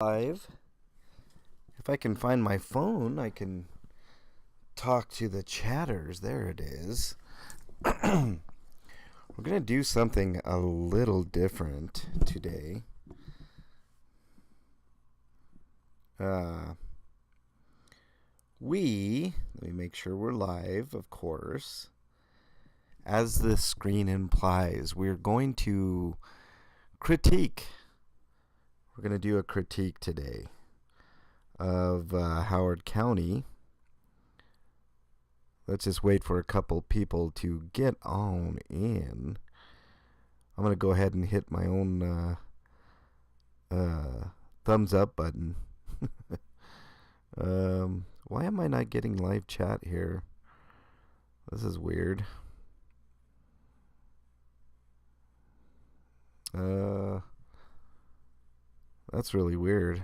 Live. If I can find my phone, I can talk to the chatters. There it is. We're going to do something a little different today. Let me make sure we're live, of course. As the screen implies, we're going to critique. We're going to do a critique today of Howard County. Let's just wait for a couple people to get on in. I'm going to go ahead and hit my own thumbs up button. Why am I not getting live chat here? This is weird. That's really weird.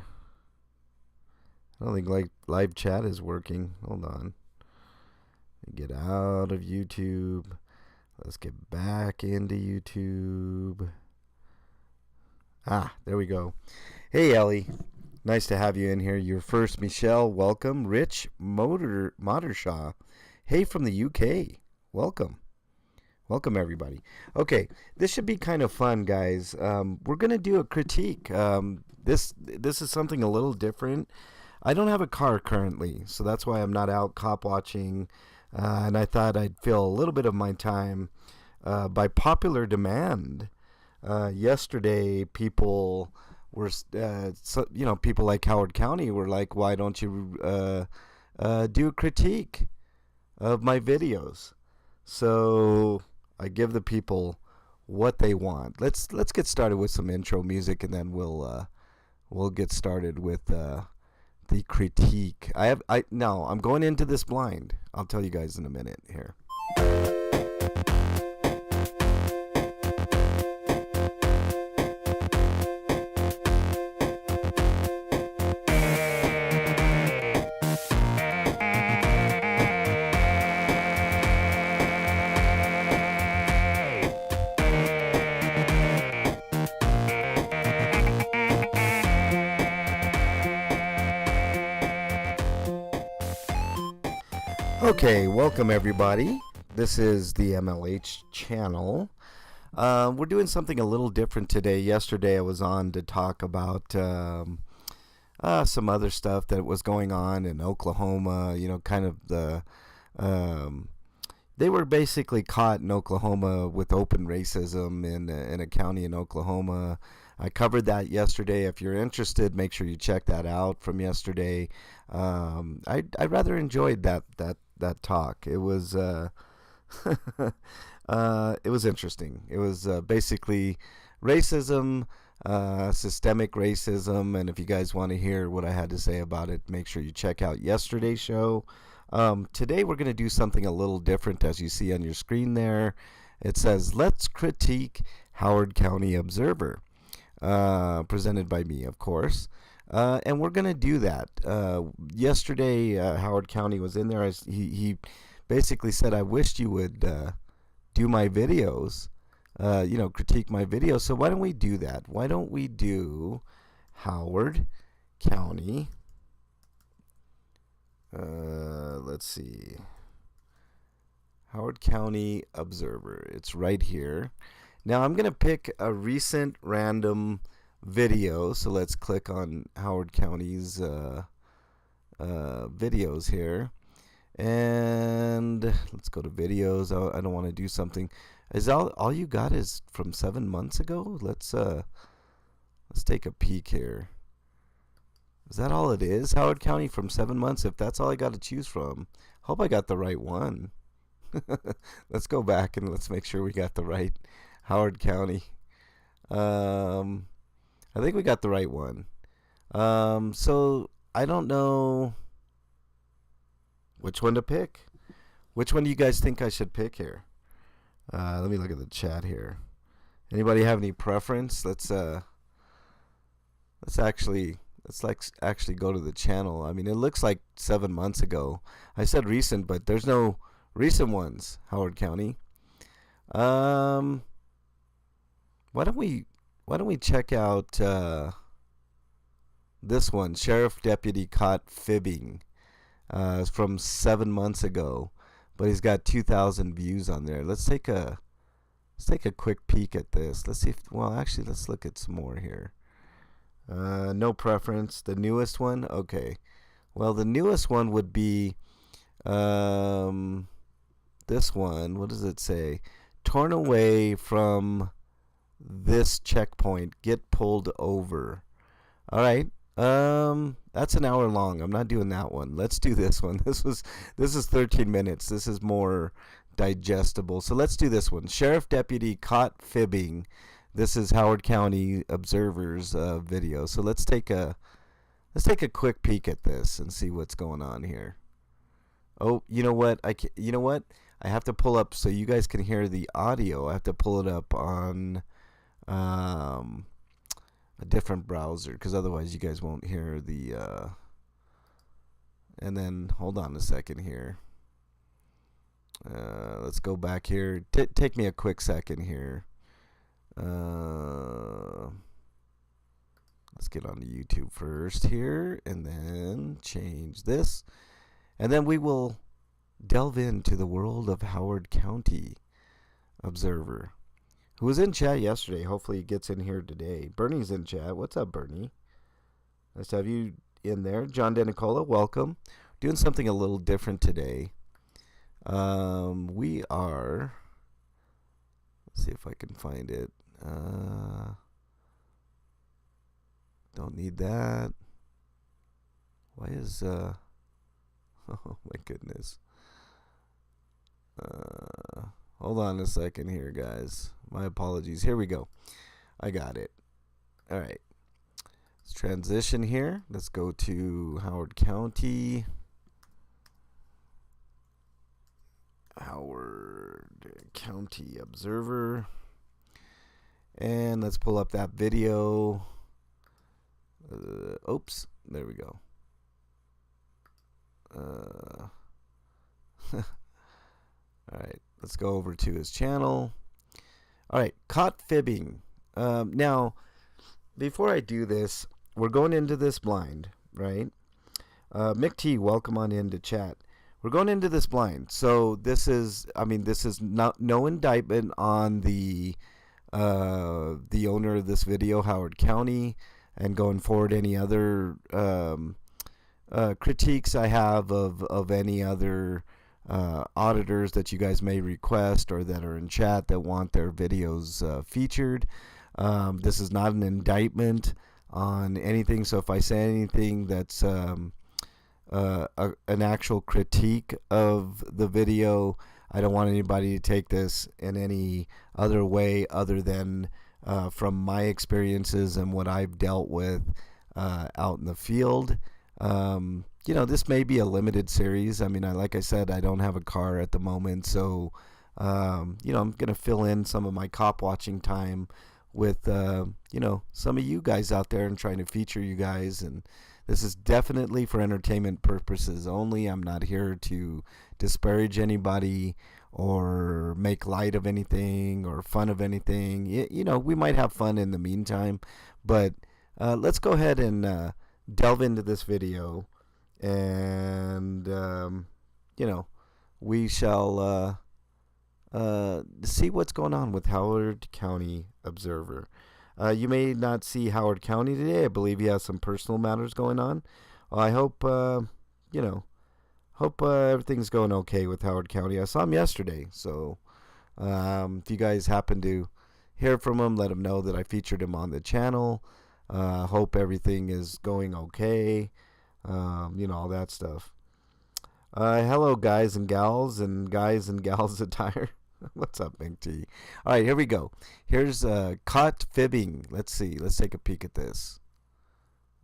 I don't think live chat is working. Hold on. Get out of YouTube. Let's get back into YouTube. There we go. Hey, Ellie. Nice to have you in here. You're first, Michelle. Welcome. Rich Modershaw. Hey, from the UK. Welcome. Welcome, everybody. Okay, this should be kind of fun, guys. We're going to do a critique. This is something a little different. I don't have a car currently, so that's why I'm not out cop watching. And I thought I'd fill a little bit of my time by popular demand. Yesterday, people were, people like Howard County were like, "Why don't you do a critique of my videos?" So I give the people what they want. Let's get started with some intro music, and then we'll get started with the critique. I'm going into this blind. I'll tell you guys in a minute here. Okay, welcome everybody. This is the MLH channel. We're doing something a little different today. Yesterday I was on to talk about some other stuff that was going on in Oklahoma. Kind of they were basically caught in Oklahoma with open racism in a county in Oklahoma. I covered that yesterday. If you're interested, make sure you check that out from yesterday. I rather enjoyed that talk. It was it was interesting. It was basically racism, systemic racism, and if you guys want to hear what I had to say about it, make sure you check out yesterday's show. Today we're going to do something a little different. As you see on your screen there, it says, "Let's critique Howard County Observer," presented by me, of course. And we're going to do that. Yesterday, Howard County was in there. He basically said, "I wished you would do my videos, critique my videos." So why don't we do that? Why don't we do Howard County? Let's see. Howard County Observer. It's right here. Now I'm going to pick a recent random video. So let's click on Howard County's videos here. And let's go to videos. I don't want to do something. Is all you got is from 7 months ago? Let's take a peek here. Is that all it is? Howard County from 7 months? If that's all I got to choose from, hope I got the right one. Let's go back and let's make sure we got the right Howard County. I think we got the right one. So I don't know which one to pick. Which one do you guys think I should pick here? Let me look at the chat here. Anybody have any preference? Let's actually go to the channel. I mean, it looks like 7 months ago. I said recent, but there's no recent ones. Howard County. Why don't we check out This one, sheriff deputy caught fibbing. It's from 7 months ago, but he's got 2,000 views on there. Let's take a quick peek at this. Let's see if, well, actually, let's look at some more here. No preference. The newest one? Okay. Well, the newest one would be this one. What does it say? Torn away from this checkpoint. Get pulled over. All right. That's an hour long. I'm not doing that one. Let's do this one. This is 13 minutes. This is more digestible. So let's do this one. Sheriff deputy caught fibbing. This is Howard County Observer's video. So let's take a quick peek at this and see what's going on here. Oh, you know what? I have to pull up so you guys can hear the audio. I have to pull it up on a different browser, because otherwise you guys won't hear the and then hold on a second here. Let's go back here. Take me a quick second here. Let's get on to YouTube first here, and then change this, and then we will delve into the world of Howard County Observer, who was in chat yesterday. Hopefully he gets in here today. Bernie's in chat. What's up, Bernie? Nice to have you in there. John DeNicola, welcome. Doing something a little different today. We are, let's see if I can find it. Don't need that. Why is oh my goodness. Hold on a second here, guys. My apologies. Here we go. I got it. All right. Let's transition here. Let's go to Howard County. Howard County Observer. And let's pull up that video. Oops. There we go. All right. Let's go over to his channel. All right. Caught fibbing. Now, before I do this, we're going into this blind, right? Mick T, welcome on into chat. We're going into this blind. So this is not no indictment on the owner of this video, Howard County, and going forward any other critiques I have of any other auditors that you guys may request or that are in chat that want their videos featured. This is not an indictment on anything, so if I say anything that's an actual critique of the video, I don't want anybody to take this in any other way other than from my experiences and what I've dealt with out in the field. This may be a limited series. I mean, like I said, I don't have a car at the moment, so I'm going to fill in some of my cop watching time with some of you guys out there and trying to feature you guys. And this is definitely for entertainment purposes only. I'm not here to disparage anybody or make light of anything or fun of anything. We might have fun in the meantime, but let's go ahead and delve into this video, and we shall see what's going on with Howard County Observer. You may not see Howard County today. I believe he has some personal matters going on. Well, I hope everything's going okay with Howard County. I saw him yesterday, so if you guys happen to hear from him, let him know that I featured him on the channel. Hope everything is going okay. All that stuff. Hello, guys and gals attire. What's up, Big T? All right, here we go. Here's caught fibbing. Let's see. Let's take a peek at this.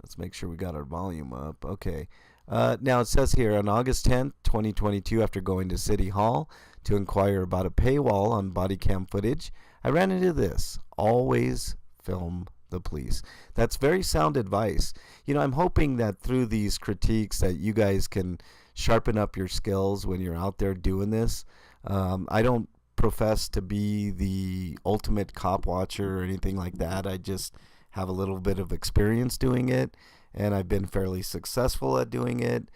Let's make sure we got our volume up. Okay. Now it says here, on August 10th, 2022, after going to City Hall to inquire about a paywall on body cam footage, I ran into this. Always film the police. That's very sound advice. I'm hoping that through these critiques that you guys can sharpen up your skills when you're out there doing this. I don't profess to be the ultimate cop watcher or anything like that. I just have a little bit of experience doing it, and I've been fairly successful at doing it.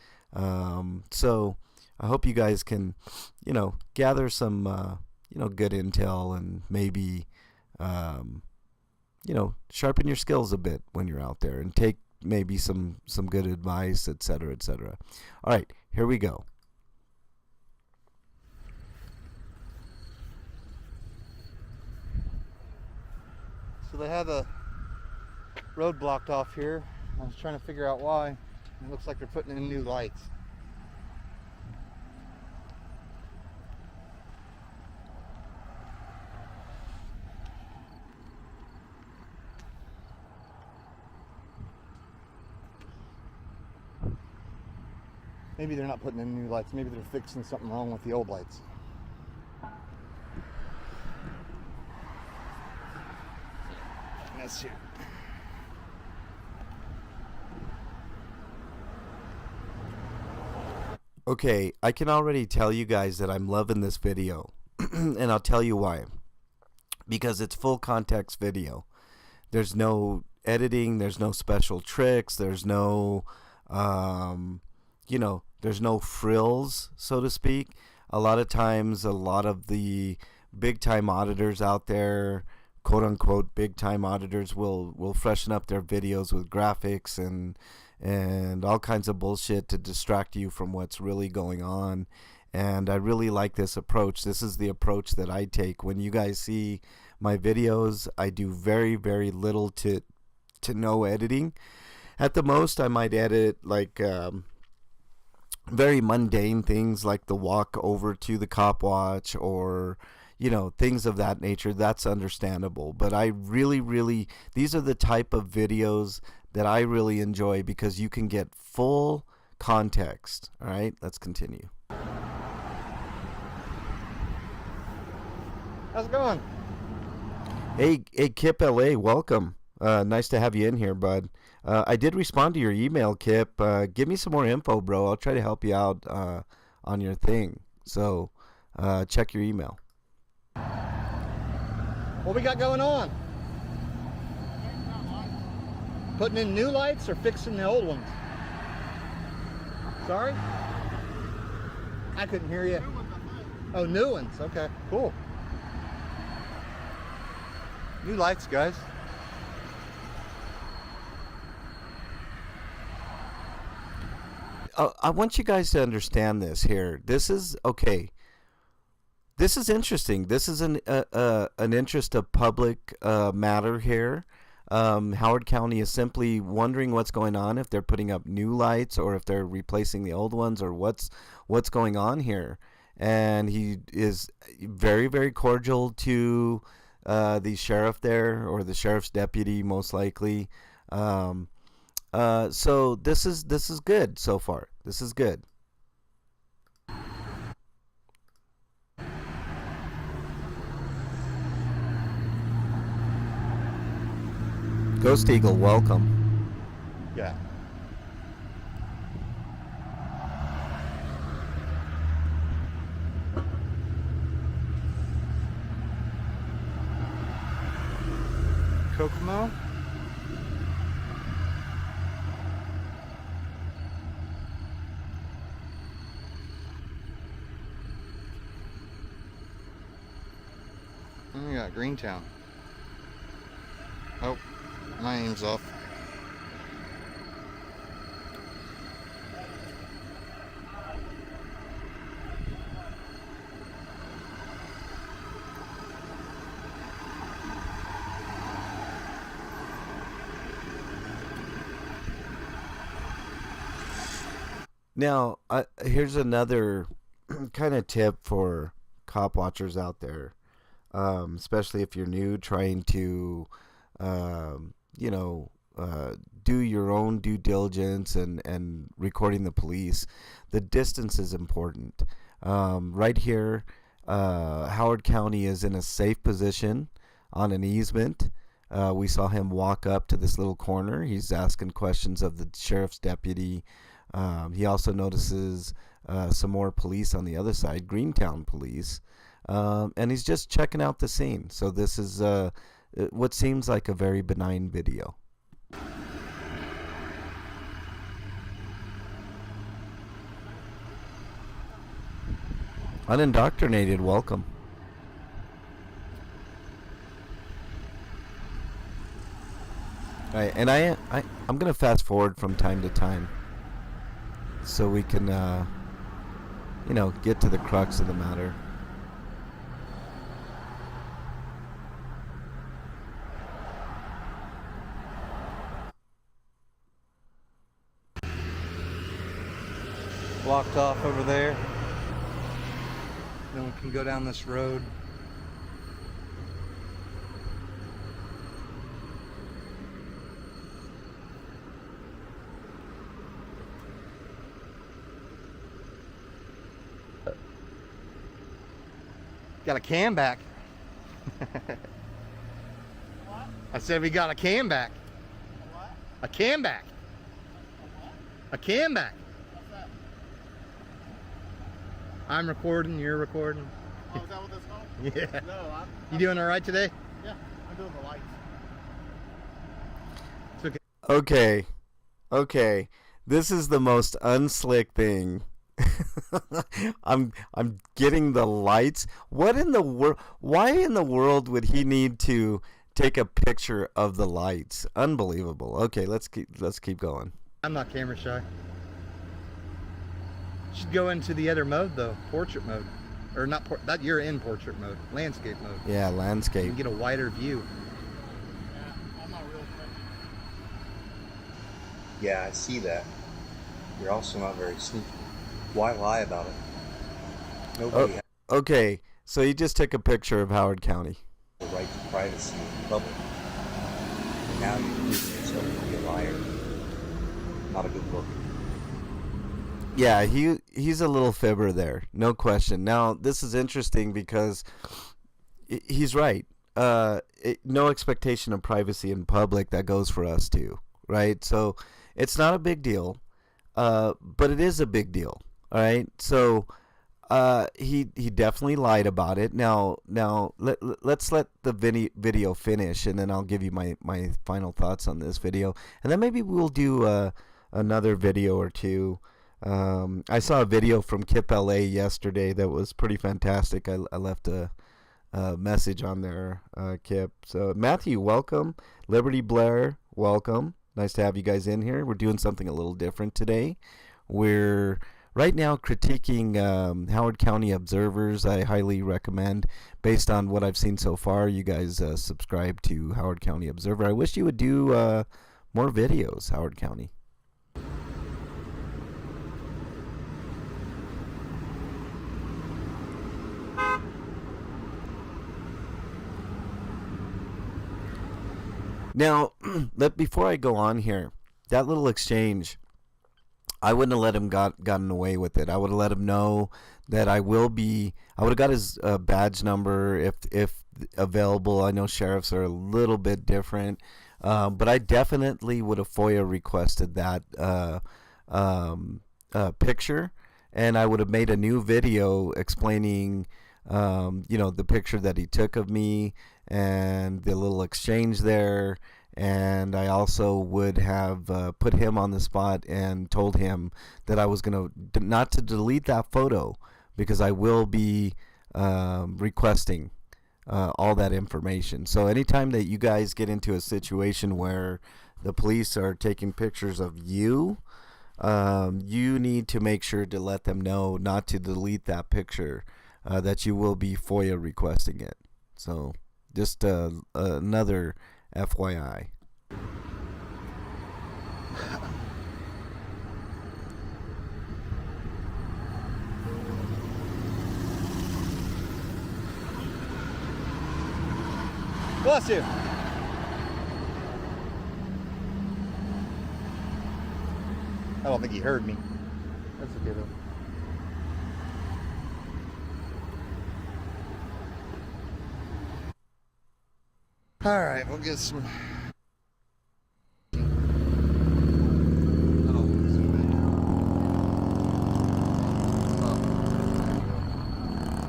So I hope you guys can, gather some, good intel and maybe, sharpen your skills a bit when you're out there and take maybe some good advice, etc., etc. All right, here we go. So they have a road blocked off here. I was trying to figure out why. It looks like they're putting in new lights. Maybe they're not putting in new lights. Maybe they're fixing something wrong with the old lights. Let's see. Okay, I can already tell you guys that I'm loving this video, and I'll tell you why. Because it's full context video. There's no editing, there's no special tricks, there's no, there's no frills, so to speak. A lot of times, a lot of the big time auditors out there, quote unquote big time auditors, will freshen up their videos with graphics and all kinds of bullshit to distract you from what's really going on. And I really like this approach. This is the approach that I take. When you guys see my videos, I do very, very little to no editing. At the most, I might edit like very mundane things like the walk over to the cop watch or things of that nature. That's understandable. But I really, these are the type of videos that I really enjoy because you can get full context. All right, let's continue. How's it going? Hey, Kip LA, welcome. Nice to have you in here, bud. I did respond to your email, Kip. Give me some more info, bro. I'll try to help you out on your thing. So check your email. What we got going on? Putting in new lights or fixing the old ones? Sorry? I couldn't hear you. Oh, new ones. Okay, cool. New lights, guys. I want you guys to understand this here. This is okay. This is interesting. This is an interest of public matter here. Howard County is simply wondering what's going on, if they're putting up new lights or if they're replacing the old ones or what's going on here. And he is very, very cordial to the sheriff there, or the sheriff's deputy, most likely. So this is good so far. This is good. Ghost Eagle, welcome. Yeah. Kokomo? And we got Greentown. Oh, my aim's off. Now, here's another kind of tip for cop watchers out there, especially if you're new, trying to, do your own due diligence and recording the police. The distance is important. Right here, Howard County is in a safe position on an easement. We saw him walk up to this little corner. He's asking questions of the sheriff's deputy. He also notices some more police on the other side, Greentown police, and he's just checking out the scene. So this is what seems like a very benign video. Unindoctrinated, welcome. All right, and I'm gonna fast forward from time to time, so we can get to the crux of the matter. Blocked off over there. Then we can go down this road. Got a cam back. What? I said we got a cam back. A what? A cam back. A what? A cam back. What's that? I'm recording, you're recording. Oh, is that what that's called? Yeah. No, You doing all right today? Yeah, I'm doing the lights. It's okay. Okay. This is the most unslick thing. I'm getting the lights. What in the world? Why in the world would he need to take a picture of the lights? Unbelievable. Okay, let's keep going. I'm not camera shy. Should go into the other mode though, portrait mode, or not? That you're in portrait mode, landscape mode. Yeah, You landscape. can get a wider view. Yeah, I'm not real quick. Yeah, I see that. You're also not very sneaky. Why lie about it? Nobody has Okay, so you just took a picture of Howard County. the right to privacy in public. And now you're proving yourself to be a liar. Not a good look. Yeah, he's a little fibber there, no question. Now, this is interesting because he's right. No expectation of privacy in public, that goes for us too, right? So it's not a big deal, but it is a big deal, all right? So he definitely lied about it. Now let's let the video finish, and then I'll give you my final thoughts on this video, and then maybe we'll do another video or two. I saw a video from Kip LA yesterday that was pretty fantastic. I left a message on there, Kip. So Matthew, welcome. Liberty Blair, welcome. Nice to have you guys in here. We're doing something a little different today. We're right now critiquing Howard County observers. I highly recommend, based on what I've seen so far, you guys subscribe to Howard County Observer. I wish you would do more videos, Howard County. Now, before I go on here, that little exchange, I wouldn't have let him gotten away with it. I would have let him know that I would have got his badge number if available. I know sheriffs are a little bit different, but I definitely would have FOIA requested that picture, and I would have made a new video explaining, the picture that he took of me and the little exchange there. And I also would have put him on the spot and told him that I was going to not to delete that photo, because I will be requesting all that information. So anytime that you guys get into a situation where the police are taking pictures of you, you need to make sure to let them know not to delete that picture, that you will be FOIA requesting it. So just another FYI. Bless you. I don't think he heard me. That's okay though. All right, we'll get some.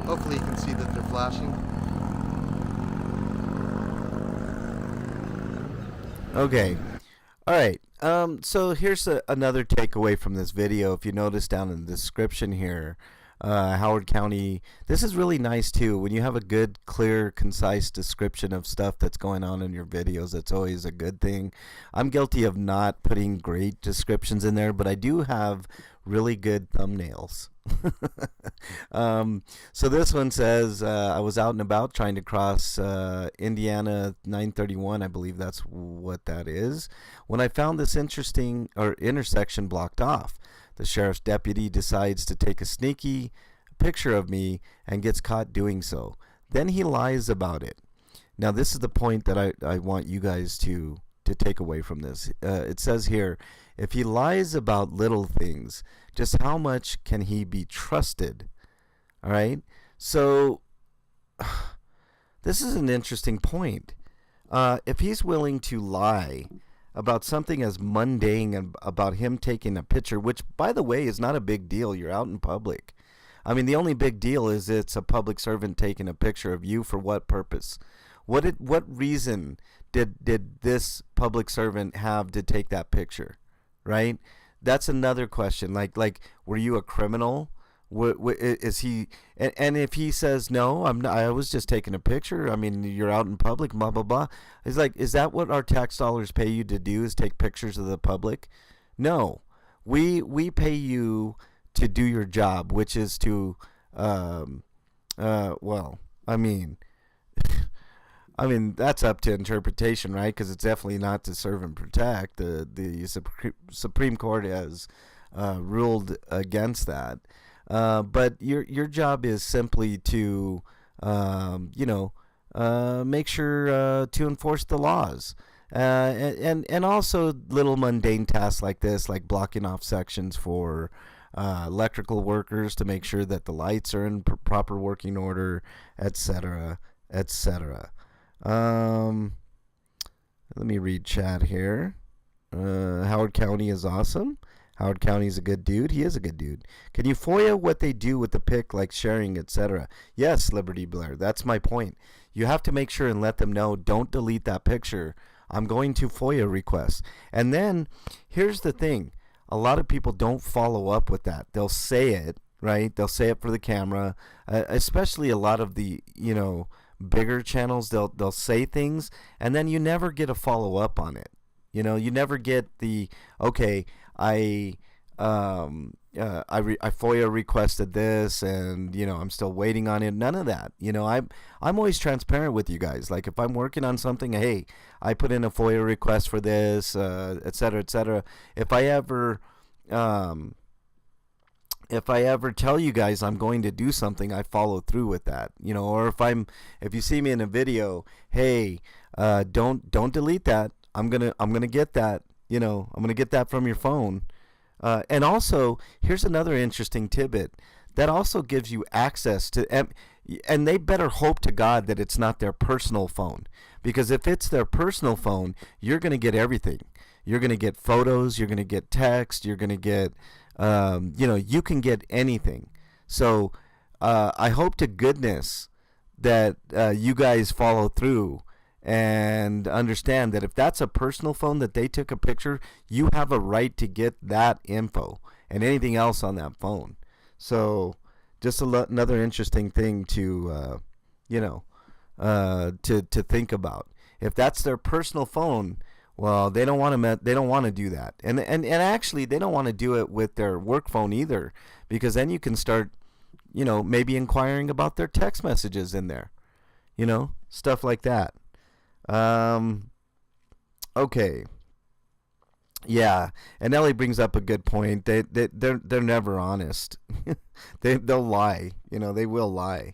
Hopefully you can see that they're flashing. Okay. All right. So here's another takeaway from this video. If you notice down in the description here, Howard County. This is really nice too. When you have a good, clear, concise description of stuff that's going on in your videos, that's always a good thing. I'm guilty of not putting great descriptions in there, but I do have really good thumbnails. So this one says, I was out and about trying to cross Indiana 931. I believe that's what that is. When I found this interesting intersection blocked off, the sheriff's deputy decides to take a sneaky picture of me and gets caught doing so. Then he lies about it. Now this is the point that I want you guys to take away from this. It says here, if he lies about little things, just how much can he be trusted? All right. So this is an interesting point. If he's willing to lie about something as mundane and about him taking a picture, which, by the way, is not a big deal. You're out in public. I mean, the only big deal is it's a public servant taking a picture of you. For what purpose? What reason did this public servant have to take that picture? Right? That's another question. Like, were you a criminal? What is he? And if he says no, I'm not, I was just taking a picture. I mean, you're out in public, blah blah blah. It's like, is that what our tax dollars pay you to do? Is take pictures of the public? No, we pay you to do your job, which is to, well, I mean, that's up to interpretation, right? Because it's definitely not to serve and protect. The Supreme Court has ruled against that. But your job is simply to, make sure to enforce the laws. And also little mundane tasks like this, like blocking off sections for electrical workers to make sure that the lights are in proper working order, etc., etc. Let me read chat here. Howard County is awesome. Howard County's a good dude. He is a good dude. Can you FOIA what they do with the pic, like sharing, etc.? Yes, Liberty Blair. That's my point. You have to make sure and let them know, don't delete that picture. I'm going to FOIA request. And then, here's the thing. A lot of people don't follow up with that. They'll say it, right? They'll say it for the camera. Especially a lot of the, bigger channels, they'll say things, and then you never get a follow-up on it. You never get the, okay, I FOIA requested this, and I'm still waiting on it. None of that. I'm always transparent with you guys. Like, if I'm working on something, hey, I put in a FOIA request for this, et cetera, et cetera. If I ever tell you guys I'm going to do something, I follow through with that. Or if you see me in a video, hey, don't delete that. I'm gonna get that. I'm gonna get that from your phone. And also, here's another interesting tidbit that also gives you access to, and they better hope to God that it's not their personal phone, because if it's their personal phone, you're gonna get everything. You're gonna get photos. You're gonna get text. You're gonna get, you can get anything. So I hope to goodness that you guys follow through and understand that if that's a personal phone that they took a picture, you have a right to get that info and anything else on that phone. So just another interesting thing to to think about. If that's their personal phone, well, they don't want to do that, and actually they don't want to do it with their work phone either, because then you can start maybe inquiring about their text messages in there, stuff like that. Okay. Yeah, and Ellie brings up a good point. They're never honest. They'll lie. They will lie.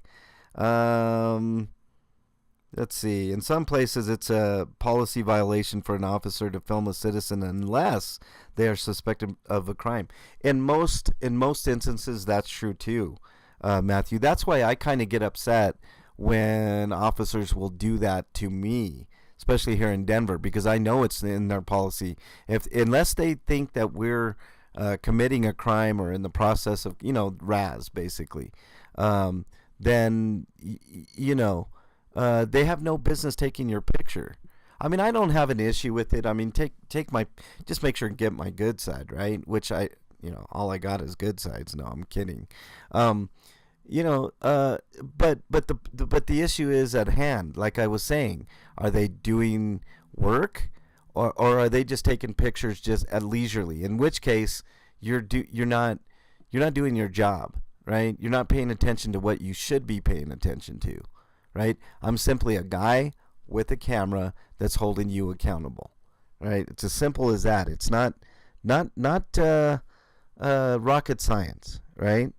Let's see. In some places, it's a policy violation for an officer to film a citizen unless they are suspected of a crime. In most instances, that's true too, Matthew. That's why I kind of get upset when officers will do that to me, especially here in Denver, because I know it's in their policy. Unless they think that we're committing a crime or in the process of, RAS basically, then they have no business taking your picture. I don't have an issue with it. Just make sure and get my good side, right? Which I all I got is good sides. No, I'm kidding. Um, but the issue is at hand. Like I was saying, are they doing work, or are they just taking pictures just at leisurely? In which case, you're not doing your job, right? You're not paying attention to what you should be paying attention to, right? I'm simply a guy with a camera that's holding you accountable, right? It's as simple as that. It's not rocket science, right?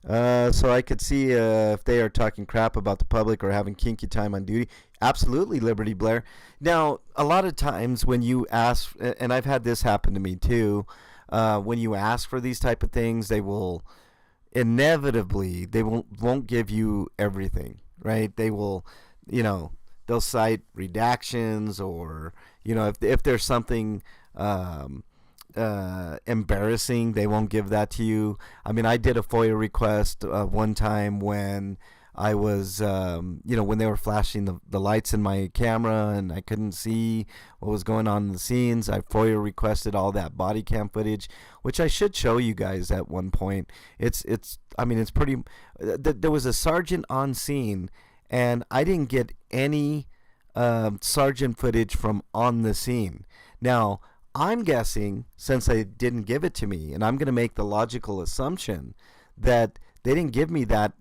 So I could see if they are talking crap about the public or having kinky time on duty. Absolutely, Liberty Blair. Now, a lot of times when you ask, and I've had this happen to me too, when you ask for these type of things, they will inevitably they won't give you everything, right? They will, they'll cite redactions, or if there's something embarrassing, they won't give that to you. I mean, I did a FOIA request one time when I was, when they were flashing the lights in my camera and I couldn't see what was going on in the scenes. I FOIA requested all that body cam footage, which I should show you guys at one point. It's pretty. There was a sergeant on scene, and I didn't get any sergeant footage from on the scene. Now, I'm guessing, since they didn't give it to me, and I'm going to make the logical assumption that they didn't give me that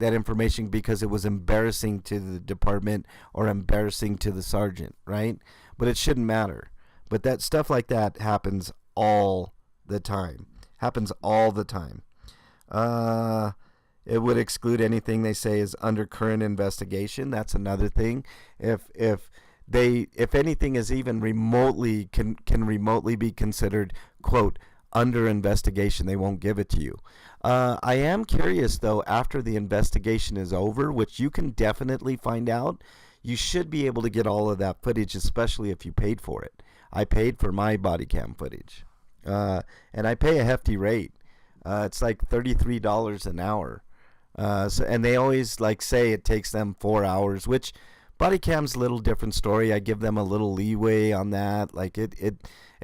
information because it was embarrassing to the department or embarrassing to the sergeant, right? But it shouldn't matter. But that stuff like that happens all the time. It would exclude anything they say is under current investigation. That's another thing. If anything is even remotely can remotely be considered, quote, under investigation, they won't give it to you. I am curious, though, after the investigation is over, which you can definitely find out, you should be able to get all of that footage, especially if you paid for it. I paid for my body cam footage, and I pay a hefty rate. It's like $33 an hour. And they always say it takes them 4 hours, which body cam's a little different story. I give them a little leeway on that. Like it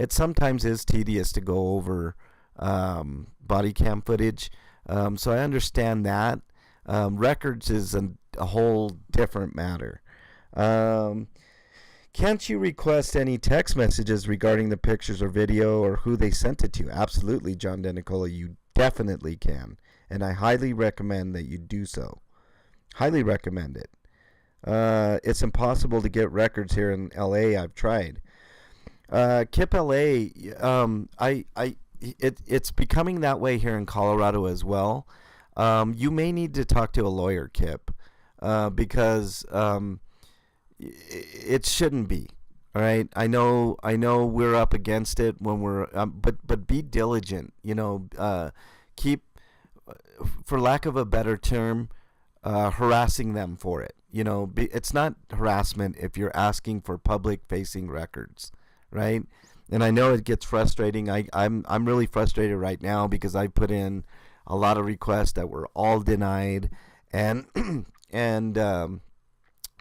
sometimes is tedious to go over body cam footage. So I understand that. Records is a whole different matter. Can't you request any text messages regarding the pictures or video or who they sent it to? Absolutely, John DeNicola, you definitely can. And I highly recommend that you do so. Highly recommend it. It's impossible to get records here in LA. I've tried. KIP LA, it's becoming that way here in Colorado as well. You may need to talk to a lawyer, Kip, because it shouldn't be. All right, I know we're up against it when we're, but be diligent. Keep, for lack of a better term, harassing them for it. It's not harassment if you're asking for public-facing records, right? And I know it gets frustrating. I'm really frustrated right now because I put in a lot of requests that were all denied, and the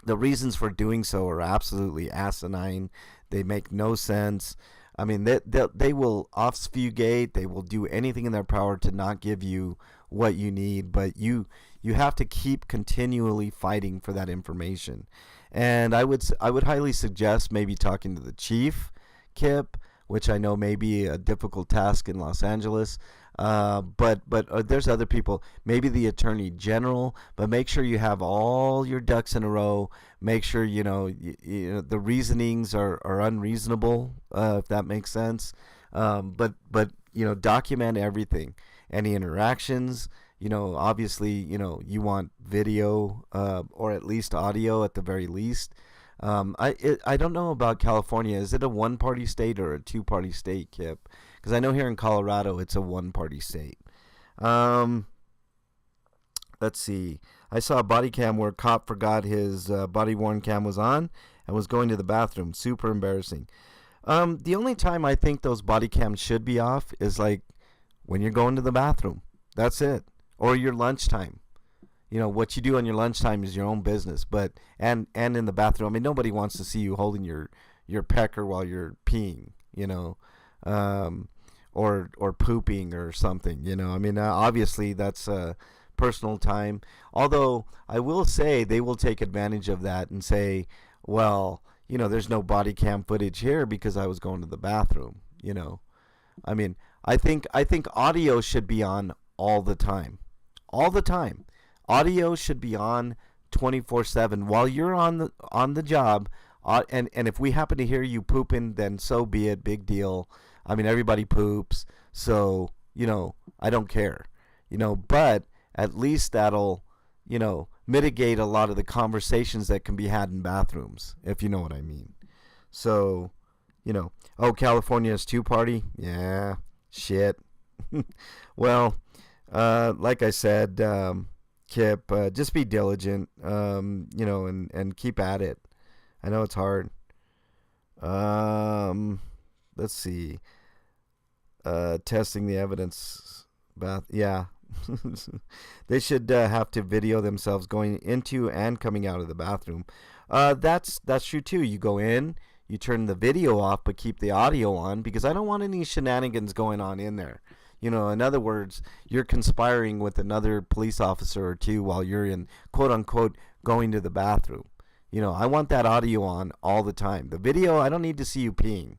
reasons for doing so are absolutely asinine. They make no sense. I mean, they will obfuscate. They will do anything in their power to not give you what you need, but you have to keep continually fighting for that information. And I would highly suggest maybe talking to the chief, Kip, which I know may be a difficult task in Los Angeles. But there's other people, maybe the attorney general, but make sure you have all your ducks in a row. Make sure, the reasonings are unreasonable, if that makes sense. But document everything, any interactions. Obviously, you want video, or at least audio at the very least. I don't know about California. Is it a one-party state or a two-party state, Kip? Because I know here in Colorado it's a one-party state. Let's see. I saw a body cam where a cop forgot his body-worn cam was on and was going to the bathroom. Super embarrassing. The only time I think those body cams should be off is like when you're going to the bathroom. That's it. Or your lunchtime. What you do on your lunchtime is your own business, but and in the bathroom. I mean, nobody wants to see you holding your pecker while you're peeing, or pooping or something. You know, I mean, obviously that's personal time. Although I will say they will take advantage of that and say, well, you know, there's no body cam footage here because I was going to the bathroom. You know, I mean, I think audio should be on all the time, all the time. Audio should be on 24/7 while you're on the job. And if we happen to hear you pooping, then so be it. Big deal. I mean, everybody poops, so you know, I don't care. You know, but at least that'll, you know, mitigate a lot of the conversations that can be had in bathrooms, if you know what I mean. So, you know, oh, California's two party, yeah, shit. Well, like I said, Kip, just be diligent, you know, and keep at it. I know it's hard. Let's see. Testing the evidence. Yeah. They should have to video themselves going into and coming out of the bathroom. That's true too. You go in, you turn the video off, but keep the audio on because I don't want any shenanigans going on in there. You know, in other words, you're conspiring with another police officer or two while you're in quote unquote going to the bathroom. You know, I want that audio on all the time. The video, I don't need to see you peeing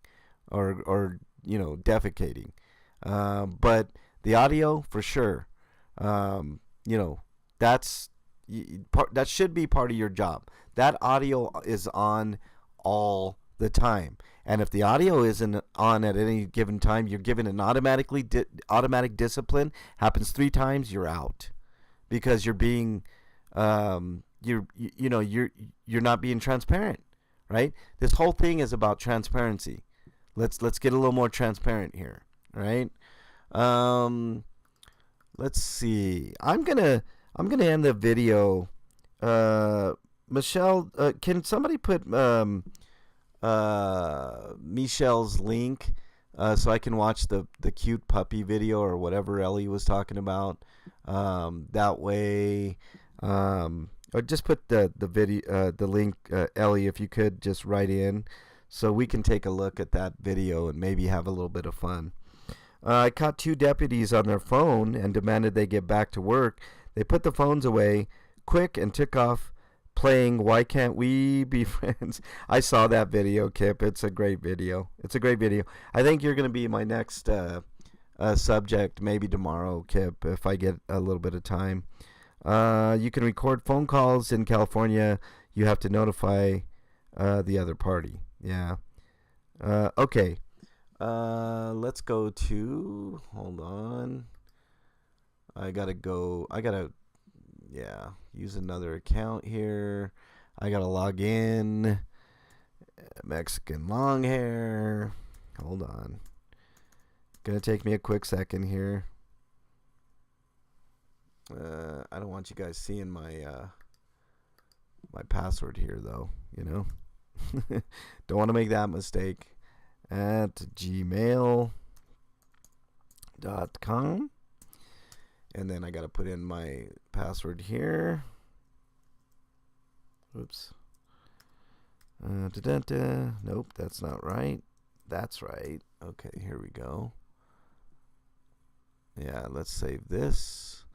or you know, defecating. But the audio, for sure. You know, that should be part of your job. That audio is on all the time. And if the audio isn't on at any given time, you're given an automatic discipline. Happens 3 times, you're out because you're being you're not being transparent, right? This whole thing is about transparency. Let's get a little more transparent here, right? Let's see. I'm gonna end the video. Michelle, can somebody put Michelle's link so I can watch the cute puppy video or whatever Ellie was talking about? That way, or just put the video the link, Ellie, if you could just write in so we can take a look at that video and maybe have a little bit of fun. I caught 2 deputies on their phone and demanded they get back to work. They put the phones away quick and took off playing Why Can't We Be Friends. I saw that video, Kip. It's a great video. I think you're going to be my next subject maybe tomorrow, Kip, if I get a little bit of time. You can record phone calls in California. You have to notify the other party. Yeah. Okay. Let's go to, hold on. I gotta use another account here. I gotta log in. Mexican long hair. Hold on. Gonna take me a quick second here. I don't want you guys seeing my my password here though, you know. Don't want to make that mistake. At gmail.com, and then I gotta put in my password here. Oops. Nope, that's not right. That's right. Okay, here we go. Yeah, let's save this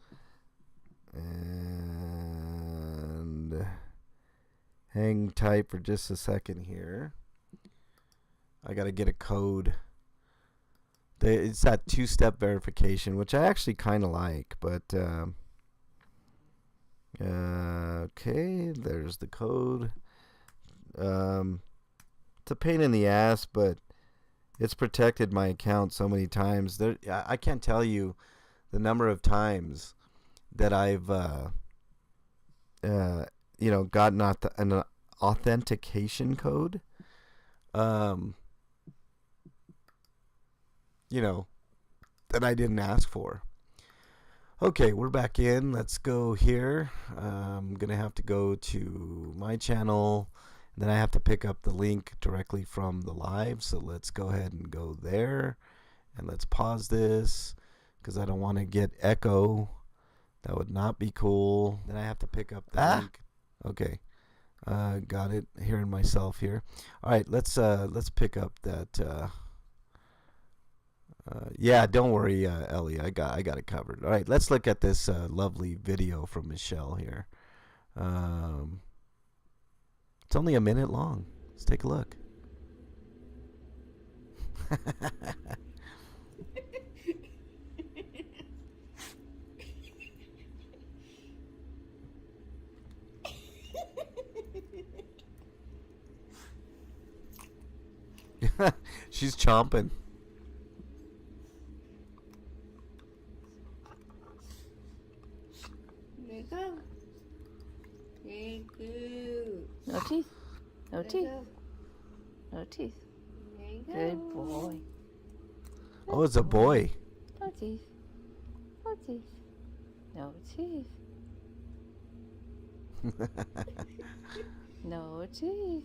and hang tight for just a second here. I gotta get a code. It's that 2-step verification, which I actually kind of like, but okay, there's the code. It's a pain in the ass, but it's protected my account so many times. I can't tell you the number of times that I've gotten an authentication code. That I didn't ask for. Okay, we're back in. Let's go here. I'm going to have to go to my channel. Then I have to pick up the link directly from the live. So let's go ahead and go there. And let's pause this because I don't want to get echo. That would not be cool. Then I have to pick up the link. Okay. Got it. Hearing myself here. All right, let's pick up that Yeah, don't worry, Ellie. I got it covered. All right, let's look at this lovely video from Michelle here. Um, it's only a minute long. Let's take a look. She's chomping. There you go. Thank you. No teeth. No teeth. No teeth. There you go. Good boy. Oh, it's a boy. No teeth. No teeth. No teeth. No teeth.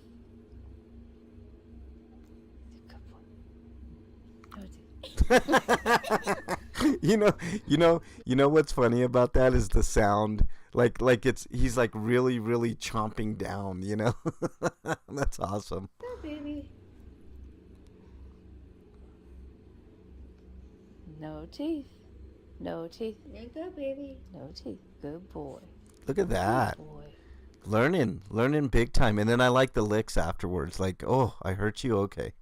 Good boy. No teeth. You know what's funny about that is the sound. Like he's like really, really chomping down. You know, that's awesome. Go, baby. No teeth. No teeth. There you go, baby. No teeth. Good boy. Look at that. Good boy. Learning big time. And then I like the licks afterwards. Like, oh, I hurt you. Okay.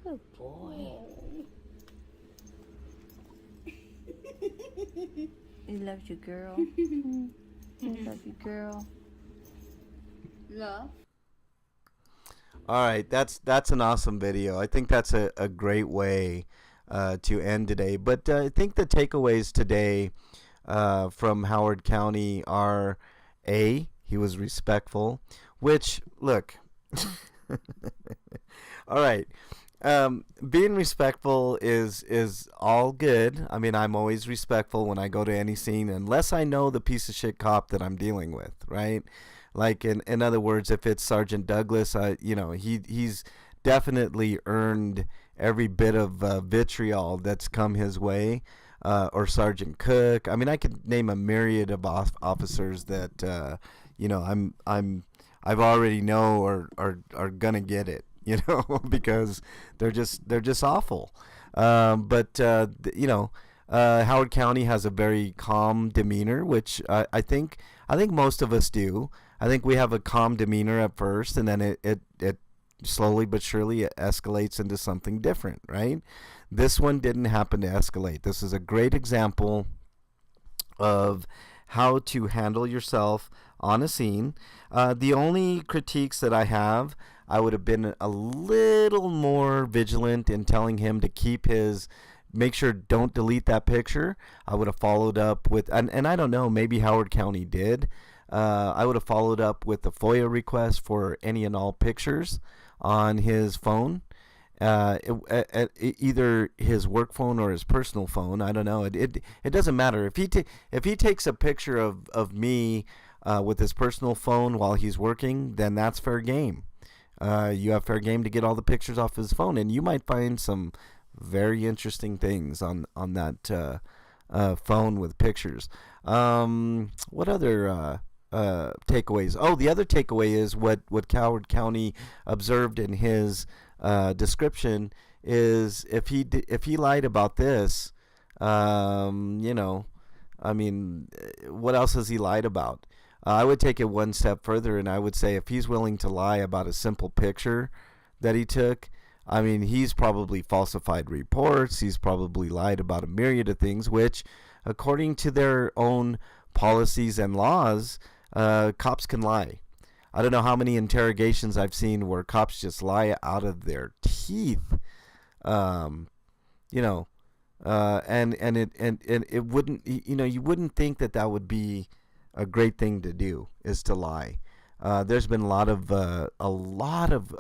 Good boy. He loves you, girl. He loves you, girl. Love. All right, that's an awesome video. I think that's a great way to end today. But I think the takeaways today from Howard County are A, he was respectful, which, look, all right, being respectful is all good. I mean, I'm always respectful when I go to any scene, unless I know the piece of shit cop that I'm dealing with, right? Like, in other words, if it's Sergeant Douglas, he's definitely earned every bit of vitriol that's come his way, or Sergeant Cook. I mean, I could name a myriad of officers that I've already know are gonna get it, because they're just awful. Howard County has a very calm demeanor, which I think most of us do. I think we have a calm demeanor at first, and then it slowly but surely it escalates into something different, right? This one didn't happen to escalate. This is a great example of how to handle yourself on a scene. The only critiques that I have, I would have been a little more vigilant in telling him to make sure don't delete that picture. I would have followed up with, and I don't know, maybe Howard County did. I would have followed up with a FOIA request for any and all pictures on his phone, either his work phone or his personal phone. I don't know. It doesn't matter if he takes a picture of me with his personal phone while he's working, then that's fair game. You have fair game to get all the pictures off his phone, and you might find some very interesting things on that phone with pictures. What other takeaways? Oh, the other takeaway is what Howard County observed in his description is if he lied about this, I mean, what else has he lied about? I would take it one step further, and I would say if he's willing to lie about a simple picture that he took, I mean, he's probably falsified reports. He's probably lied about a myriad of things, which, according to their own policies and laws, cops can lie. I don't know how many interrogations I've seen where cops just lie out of their teeth. And it wouldn't, you wouldn't think that would be a great thing to do, is to lie. There's been a lot of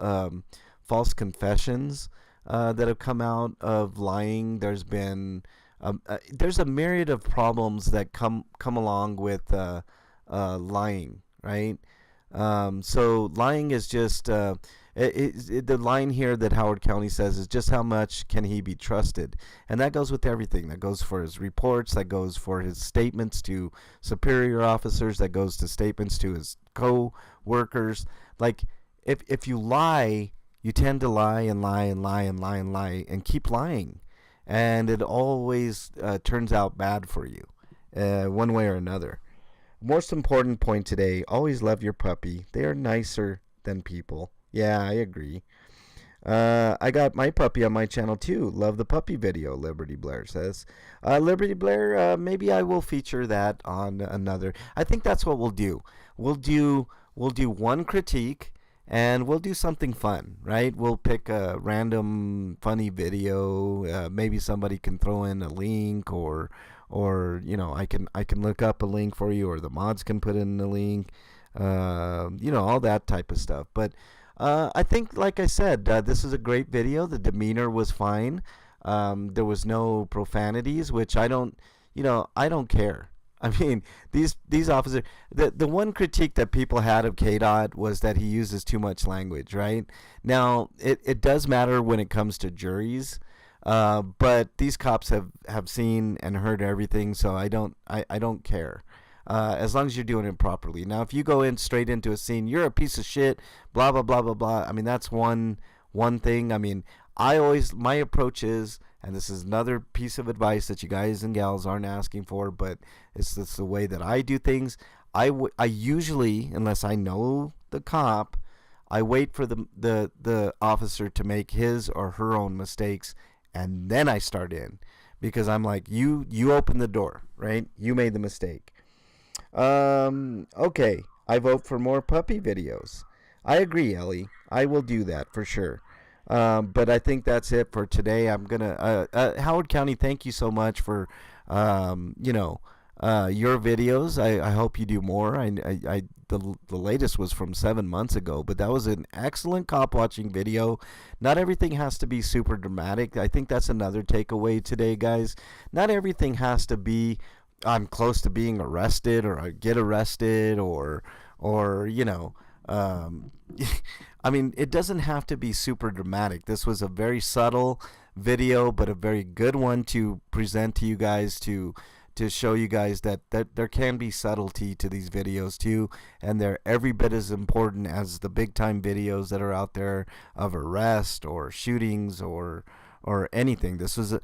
false confessions that have come out of lying. There's been there's a myriad of problems that come along with lying, right? So lying is just the line here that Howard County says is just how much can he be trusted, and that goes with everything. That goes for his reports, that goes for his statements to superior officers, that goes to statements to his co-workers. Like, if you lie, you tend to lie and lie and lie and lie and lie and keep lying. and it always turns out bad for you, one way or another. Most important point today: always love your puppy. They are nicer than people. Yeah, I agree. I got my puppy on my channel too. Love the puppy video, Liberty Blair says. Liberty Blair, maybe I will feature that on another. I think that's what we'll do. We'll do one critique, and we'll do something fun, right? We'll pick a random funny video. Maybe somebody can throw in a link, or I can look up a link for you, or the mods can put in a link. All that type of stuff. But I think, like I said, this is a great video. The demeanor was fine. There was no profanities, which I don't care. I mean, these officers. The one critique that people had of KDOT was that he uses too much language. Right now, it does matter when it comes to juries. But these cops have seen and heard everything, so I don't care. As long as you're doing it properly. Now, if you go in straight into a scene, you're a piece of shit, blah blah blah blah blah. I mean, that's one thing. I mean, my approach is, and this is another piece of advice that you guys and gals aren't asking for, but it's the way that I do things. I usually, unless I know the cop, I wait for the officer to make his or her own mistakes, and then I start in, because I'm like, you open the door, right? You made the mistake. Okay, I vote for more puppy videos. I agree, Ellie. I will do that for sure. But I think that's it for today. I'm gonna Howard County, thank you so much for your videos. I hope you do more. The latest was from 7 months ago, but that was an excellent cop watching video. Not everything has to be super dramatic. I think that's another takeaway today, guys. Not everything has to be, I'm close to being arrested, or I get arrested, or I mean, it doesn't have to be super dramatic. This was a very subtle video, but a very good one to present to you guys, to show you guys that there can be subtlety to these videos too, and they're every bit as important as the big time videos that are out there of arrest or shootings or anything. This was it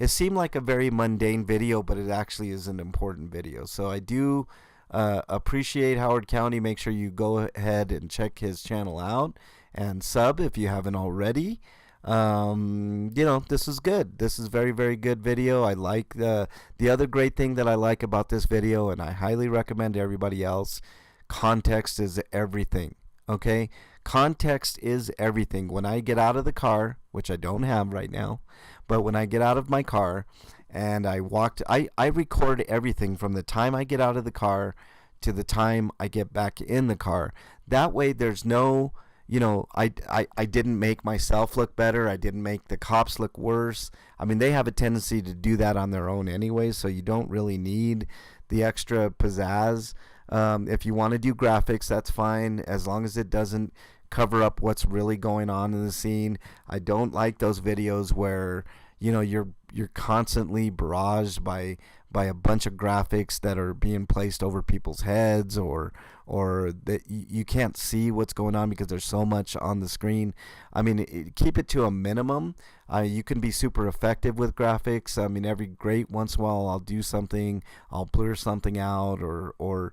seemed like a very mundane video, but it actually is an important video. So I do appreciate Howard County. Make sure you go ahead and check his channel out and sub if you haven't already. This is good. This is very, very good video. I like the other great thing that I like about this video, and I highly recommend to everybody else, context is everything. Okay, context is everything. When I get out of the car, which I don't have right now, but when I get out of my car and I record everything from the time I get out of the car to the time I get back in the car. That way there's no, I didn't make myself look better. I didn't make the cops look worse. I mean, they have a tendency to do that on their own anyway, so you don't really need the extra pizzazz. If you want to do graphics, that's fine, as long as it doesn't cover up what's really going on in the scene. I don't like those videos where you're constantly barraged by a bunch of graphics that are being placed over people's heads, or that you can't see what's going on because there's so much on the screen. I mean, keep it to a minimum. You can be super effective with graphics. I mean, every great once in a while I'll do something, I'll blur something out, or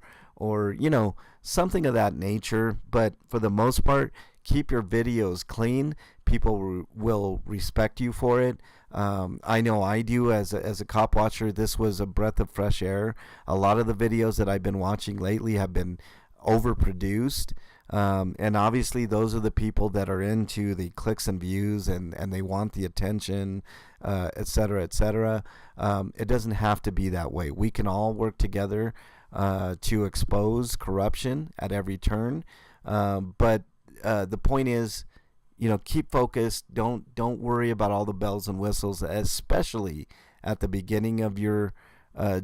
something of that nature. But for the most part, keep your videos clean. People will respect you for it. I know I do as a cop watcher. This was a breath of fresh air. A lot of the videos that I've been watching lately have been overproduced. And obviously those are the people that are into the clicks and views, and they want the attention, et cetera, et cetera. It doesn't have to be that way. We can all work together to expose corruption at every turn. But the point is, keep focused. Don't worry about all the bells and whistles, especially at the beginning of your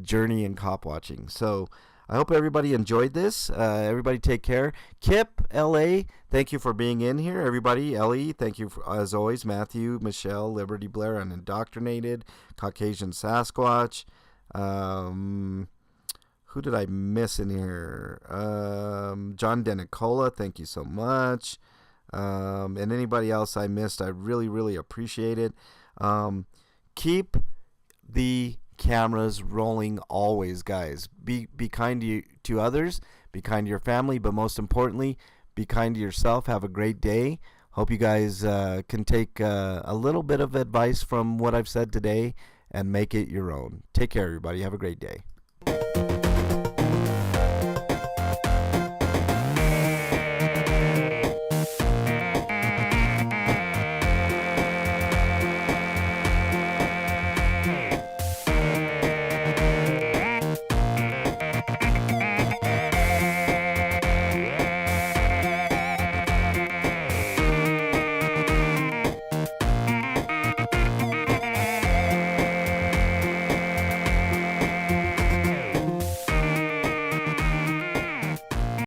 journey in cop watching. So I hope everybody enjoyed this. Everybody take care. Kip, L.A., thank you for being in here. Everybody, Ellie, thank you as always. Matthew, Michelle, Liberty Blair, and Indoctrinated, Caucasian Sasquatch. Who did I miss in here? John Denicola, thank you so much. And anybody else I missed, I really, really appreciate it. keep the cameras rolling always, guys. Be kind to others, be kind to your family, but most importantly, be kind to yourself. Have a great day. Hope you guys can take a little bit of advice from what I've said today and make it your own. Take care, everybody. Have a great day.